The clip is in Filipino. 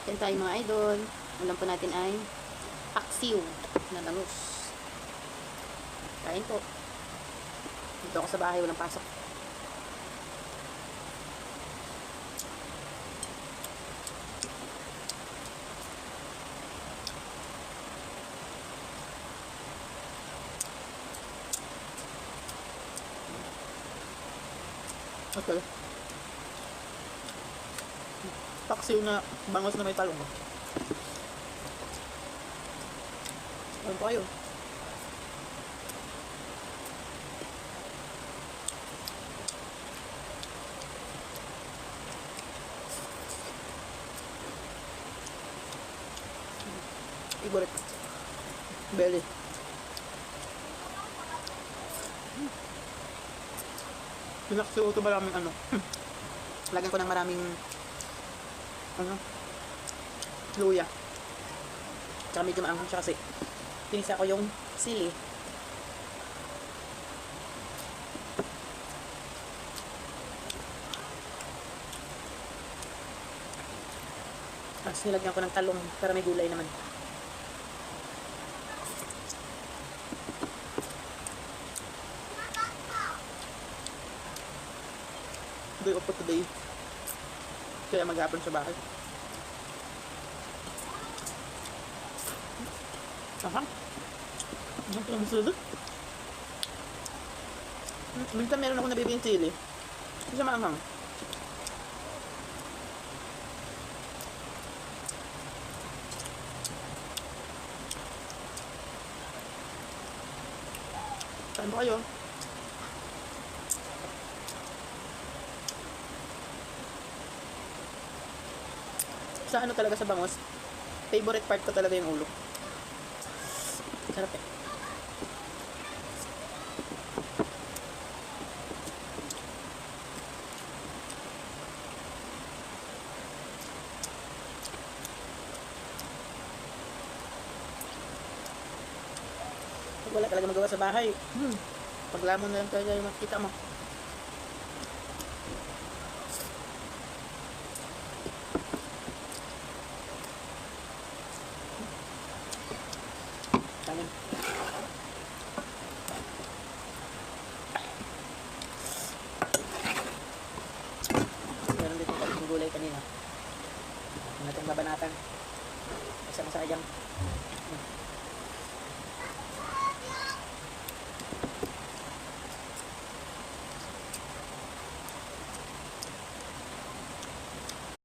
Yan tayo mga idol. Ulam po natin ay paksiw na bangus. Kain po. Dito ako sa bahay, walang pasok. Okay. Paksiw na bangus na may talong. Ano po kayo? Favorite. Belly. Pinaksiw ito maraming ano. Lagyan ko ng maraming luya. Tsaka medyo maanghang siya kasi pinisa ko yung sili. Tapos nilagyan ko ng talong para may gulay naman. Day off po today. Kaya maghapon sa bahay. Aha. Ano pa yung sulit? Minsan meron ako nabibing sili. Hindi siya maanghang. Saan ba kayo? Sa ano talaga sa bangus, favorite part ko talaga yung ulo. Sarap eh. Pag wala talaga magawa sa bahay, paglamon na lang talaga yung makikita mo. Kanin. Meron dito yung gulay kanina. Ang natin babanatan. Isang sayang.